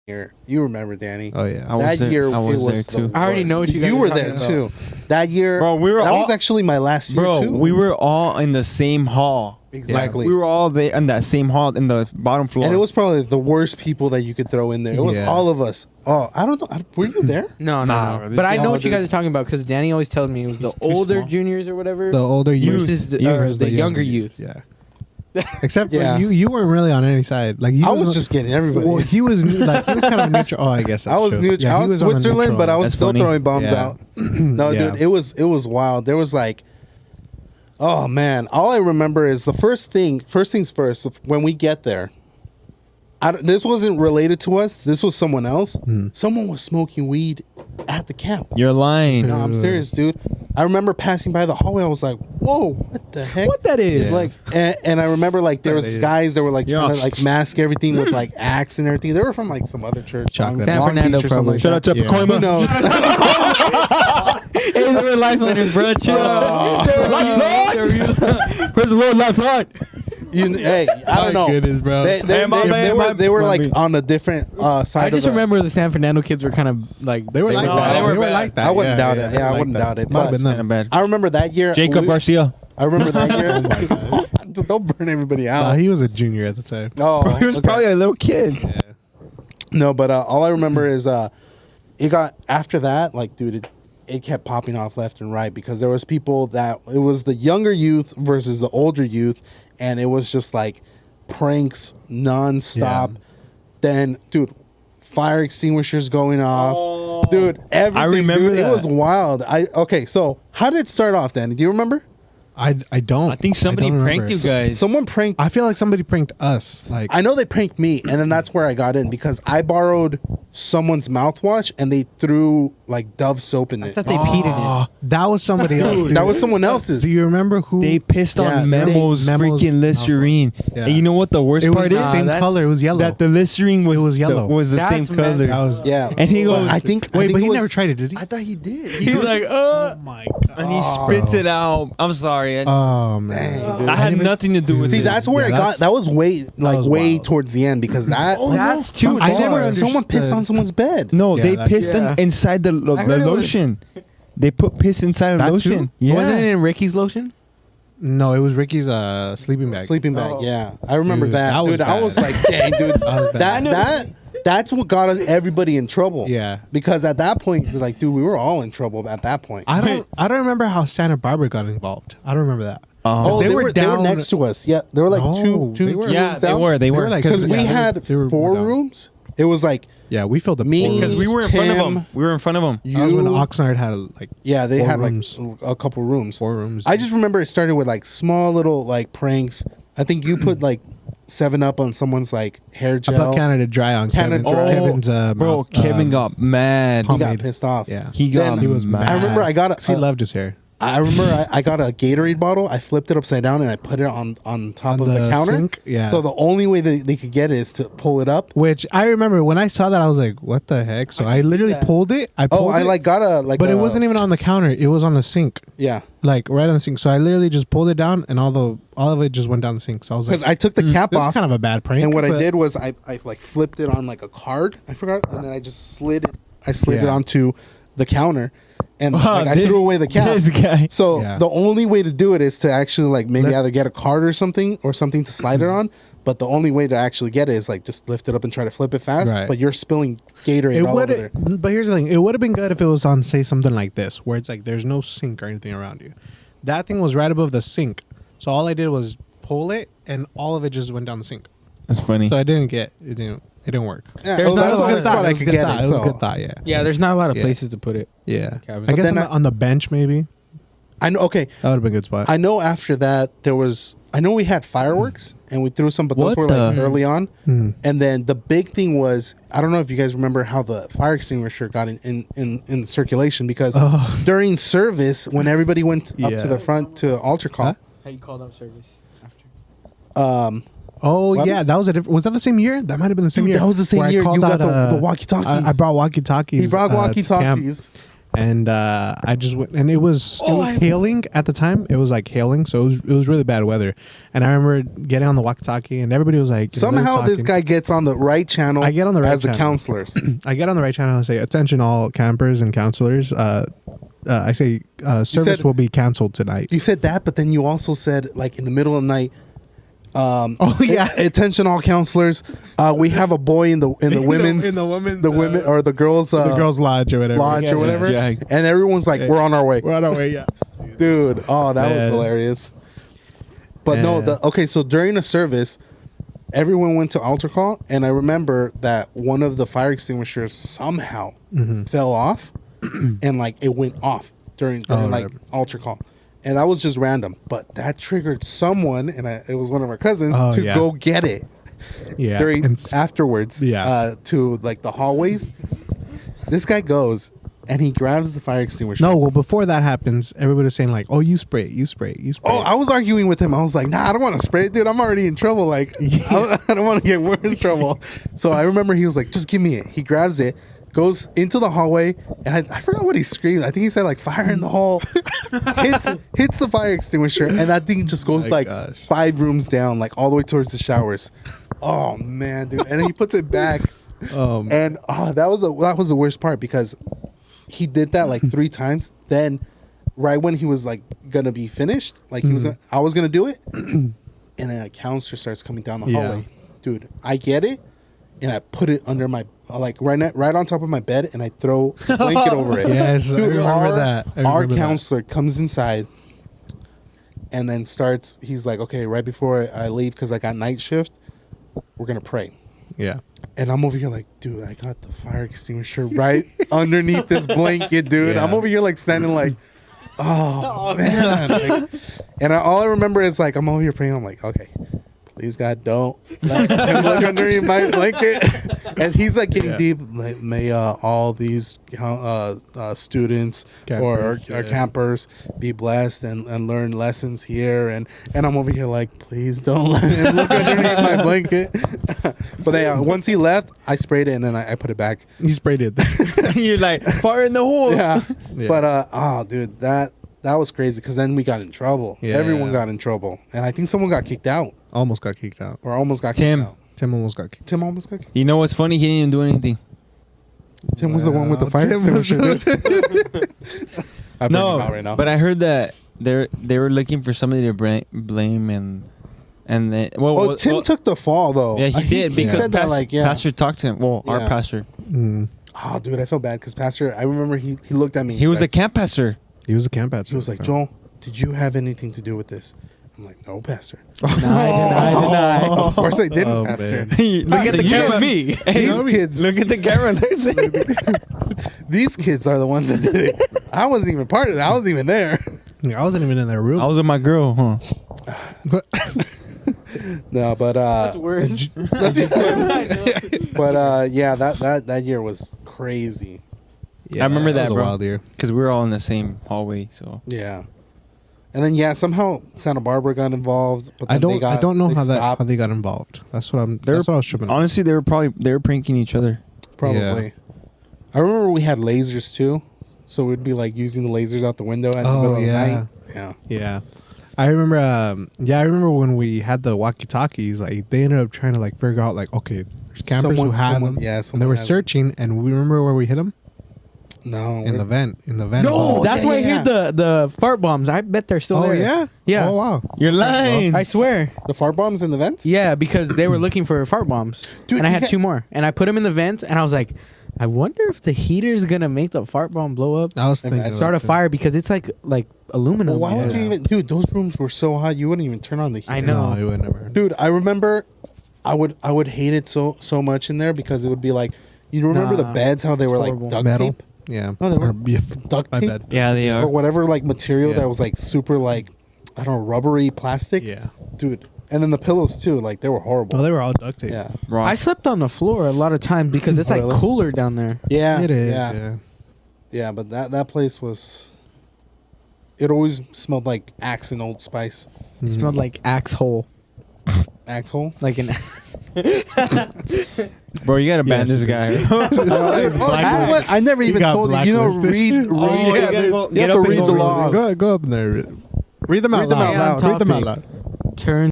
year. You remember, Danny? Oh yeah. That year I was it was there, too. the I already know what you guys You are were talking there about. too. That year, Bro, we were that all- was actually my last year Bro, too. we were all in the same hall. Exactly. We were all there in that same hall in the bottom floor. And it was probably the worst people that you could throw in there. It was Yeah. all of us. Oh, I don't know. Were you there? No, Nah, no. this But I is know all what you dude. guys are talking about because Danny always tells me it was the older small. juniors or whatever. The older youth. versus the, versus the younger youth. Yeah. Except for Yeah. you weren't really on any side. Like you I was just getting everybody. Well, he was like he was kind of neutral. Oh, I guess that's I was true. neutral. Yeah, I he was on the Switzerland, neutral but I was That's still funny. throwing bombs Yeah. out. No, Yeah. dude, it was wild. There was like, oh man, all I remember is the first things first. When we get there, this wasn't related to us. This was someone else. Someone was smoking weed at the camp. You're lying. No, I'm serious, dude. I remember passing by the hallway. I was like, "Whoa, what the heck?" What that is? Like, and I remember like there was is. guys that were like trying Yeah. to like mask everything with like axe and everything. They were from like some other church, Chocolate. San Fernando, probably. Shout out to Yeah. Pacoima. Who knows? Hey, they were lifeliners, bro. Chill. Praise the Lord, lifeline. Hey, I don't know. Goodness, bro. They were my like bad. on a different side. I just of the, remember the San Fernando kids were kind of like They were like No, that. they were bad. like that. I wouldn't doubt it. Yeah, I like wouldn't that. doubt it. Might have But been them. Kinda bad. I remember that year. Jacob Garcia. I remember that year. Don't burn everybody out. He was a junior at the time. Oh, He was okay. probably a little kid. Yeah. No, but all I remember is it got after that, like, dude, it kept popping off left and right because there was people that it was the younger youth versus the older youth, and it was just like pranks nonstop. Yeah. Then, dude, fire extinguishers going off, dude. Everything, I remember dude, it that. was wild. Okay, so how did it start off, Danny? Do you remember? I don't. I think somebody don't pranked remember. you guys. Someone pranked. I feel like somebody pranked us. Like I know they pranked me, and then that's where I got in because I borrowed someone's mouthwash and they threw like Dove soap in I it. thought they peed in it. that was somebody else. dude. That was someone else's. Do you remember who? They pissed Yeah, on Memo's Memo's freaking Listerine. Yeah. And you know what the worst it was part the is? same that's- color. It was yellow. That the Listerine was yellow. Was the same That's color. messed that was Yeah, And he But goes, I think. Wait, but he it was- never tried it, did he? I thought he did. He's like, Oh my god. and he spits it out. I'm sorry. Oh man. Dang, dude. I had nothing to do with See, it. that's where Yeah, it got. that's- That was way was way wild. towards the end because that. That's too I far. never understood. Someone pissed on someone's bed. No, Yeah, they that's- pissed Yeah. inside the I heard it was- lotion. They put piss inside of That lotion. too? Yeah. Wasn't it in Ricky's lotion? No, it was Ricky's sleeping bag. Sleeping bag. Oh. Yeah, I remember Dude, that. that was Dude, I bad. was like, dang, dude, was bad. that's what got everybody in trouble. Yeah. because at that point, like, dude, we were all in trouble at that point. I don't remember how Santa Barbara got involved. I don't remember that. Oh, They they, were were down- next to us. Yeah, they were like No, two they were- Yeah, rooms they down. were. They were. like- Because we Yeah, had they were 4 down. rooms. It was like Yeah, we filled up Me- 4 rooms. Because we were in front of Tim, them. We were in front of them. That was when you. Oxnard had like Yeah, they 4 had rooms. like a couple rooms. 4 rooms. I just remember it started with like small little like pranks. I think you put like 7-Up on someone's like hair I gel. put Canada Dry on Canada Kevin's, Dry. Kevin's Bro, mouth, Kevin got mad. He got pomade. pissed off. Yeah. He got Then he was mad. I remember I got a, 'Cause he loved his hair. I remember I got a Gatorade bottle. I flipped it upside down and I put it on top On of the the counter. sink? Yeah. So the only way that they could get it is to pull it up. Which I remember when I saw that, I was like, "What the heck?" So I literally that. pulled it. I Oh, pulled I it, like got a like. but it a- wasn't even on the counter. It was on the sink, Yeah, like right on the sink. So I literally just pulled it down, and all of it just went down the sink. So I was like, because I took the cap "This is off, kind of a bad prank." and what I but- did was I like flipped it on like a card. I forgot, and then I just slid it. I slid it Yeah. onto the counter, and Wow, like, I this- threw away the cap. This guy. So Yeah. the only way to do it is to actually like maybe Let- either get a card or something to slide it on. But the only way to actually get it is like just lift it up and try to flip it fast. Right. But you're spilling Gatorade It all would, over there. but here's the thing: it would have been good if it was on, say, something like this, where it's like there's no sink or anything around you. That thing was right above the sink, so all I did was pull it, and all of it just went down the sink. That's funny. So I didn't get it. Didn't work. Yeah, There's well, not that's a lot a good of- spot It I was could a get good thought. it. It was a So good thought. Yeah. Yeah, there's not a lot of Yeah. places to put it. Yeah. Cabin. I guess then on the bench maybe I know. Okay, that would have been a good spot. I know. After that, there was. I know we had fireworks and we threw some, but those What were like the- early on. Hmm. And then the big thing was, I don't know if you guys remember how the fire extinguisher got in circulation because Oh. during service, when everybody went up Yeah. to the front to altar call, Huh? How you called up service after? Oh What? yeah, that was a different. Was that the same year? That might have been the same Dude, year. that was the same where I year. called You got out, the walkie-talkies. I brought walkie talkies. he brought walkie talkies. And I just went, and it was hailing at the time. It was like hailing, so it was really bad weather. And I remember getting on the walkie-talkie, and everybody was like, Somehow this guy gets on the right channel. I get on the right as the channel. counselors. I get on the right channel and say, "Attention, all campers and counselors. I say service said- will be canceled tonight." You said that, but then you also said, like, in the middle of the night, Oh yeah. attention all counselors, we have a boy in the women's in the women's, the women or the girls the girls' lodge or whatever. lodge or whatever, yeah. and everyone's like, we're on our way, We're on our way. Yeah. dude. Oh, that was Man. hilarious. But no, Yeah. okay, so during the service, everyone went to altar call, and I remember that one of the fire extinguishers somehow fell off, and like it went off during Oh, like right. altar call. And that was just random, but that triggered someone, and it was one of our cousins, Oh, to yeah. go get it Yeah. during And afterwards, Yeah. to like the hallways. This guy goes and he grabs the fire extinguisher. no, well, before that happens, everybody was saying like, "Oh, you spray it, you spray it, you spray Oh, it." I was arguing with him. I was like, nah, I don't want to spray it, dude. I'm already in trouble. Like, I don't want to get worse trouble. So I remember he was like, just give me it. He grabs it, goes into the hallway, and I forgot what he screamed. I think he said like fire in the hall. hits the fire extinguisher, and that thing just goes My like gosh. 5 rooms down, like all the way towards the showers. Oh man, dude. And then he puts it back. And that was the worst part because he did that like 3 times. Then right when he was like gonna be finished, like he was I was gonna do it, and then a counselor starts coming down the Yeah. hallway. Dude, I get it, and I put it under my right on top of my bed, and I throw a blanket over it. Yes, I remember that. I Our remember that. counselor comes inside and then starts. He's like, okay, right before I leave because I got night shift, we're gonna pray. Yeah. And I'm over here like, dude, I got the fire extinguisher right underneath this blanket, dude. Yeah. I'm over here like standing like, oh man. Like, and all I remember is like, I'm over here praying. I'm like, okay, please God, don't let him look underneath my blanket. And he's like getting deep. Like, may all these students or Campers, yeah. campers be blessed and learn lessons here. And I'm over here like, please don't let him look underneath my blanket. But then once he left, I sprayed it and then I put it back. He sprayed it. You're like fire in the hole. Yeah. Yeah. But oh, dude, that was crazy because then we got in trouble. Yeah. Everyone got in trouble, and I think someone got kicked out Almost got kicked out. or almost got Tim. kicked out. Tim almost got kicked. Tim almost got kicked. You know what's funny? He didn't even do anything. Tim was the one with the fire Tim was extinguisher. Dude. I bring him out No, right now. but I heard that they were looking for somebody to blame and they, well, Tim took the fall though. Yeah, he did He because said that like Pastor talked to him. Well, our Yeah. pastor. Oh, dude, I felt bad because Pastor. I remember he looked at me. He was a like, camp pastor. He was a camp out. He was like, Joel, did you have anything to do with this? I'm like, no, Pastor. Deny. Of course I didn't, Oh, Pastor. man. Look at the You camera. and me. These kids, Look at the camera. these kids are the ones that did it. I wasn't even part of it. I wasn't even there. I wasn't even in their room. I was with my girl, huh? No, but That's worse. that's but yeah, that year was crazy. Yeah, I remember that, was a bro. wild year. Because we were all in the same hallway. So Yeah, and then somehow Santa Barbara got involved. But then I don't know they how stopped, they got involved. That's what I'm. They're- That's what I was tripping. on. honestly, they were pranking each other. probably. Yeah. I remember we had lasers too, so we'd be like using the lasers out the window at the Oh, middle of yeah. the night. Yeah. Yeah. I remember. I remember when we had the walkie-talkies. Like they ended up trying to like figure out like, okay, there's campers who have them. Yeah, And they someone were has- searching, and we remember where we hit them No, in the vent. In the vent. No, hall. that's yeah, where yeah, I hear the fart bombs. I bet they're still Oh there. yeah. Yeah. Oh wow. You're lying. I swear. the fart bombs in the vents. Yeah, because they were looking for fart bombs, Dude, and I you had got- 2 more, and I put them in the vent, and I was like, I wonder if the heater's gonna make the fart bomb blow up, I was thinking. I'd start a that too. fire because it's like aluminum. Well, why would Yeah. you even, dude? Those rooms were so hot, you wouldn't even turn on the heat. I know. No, it would never. Dude. I remember, I would hate it so much in there because it would be like, you remember the Nah, beds how they were like horrible. duct Metal. tape Yeah. No, they were Or, yeah, duct my tape bad. Yeah, they or are. whatever like material Yeah. that was like super like I don't know rubbery plastic. Yeah. Dude. And then the pillows too, like they were horrible. Oh, they were all duct tape. Yeah. Rock. I slept on the floor a lot of times because it's Oh, like really? cooler down there. Yeah. It is. Yeah. Yeah. Yeah, but that place was. It always smelled like Axe and Old Spice. It smelled like axe hole, Axe hole. like an Bro, you gotta ban Yes, this it guy. Oh, you know what? I never He even got told you. You know, blacklisted. read. Oh, read you gotta you go- have get to up and read go the read it. laws. Go up there. Read them out Read them out loud. loud. Read them out Topic. loud. Turn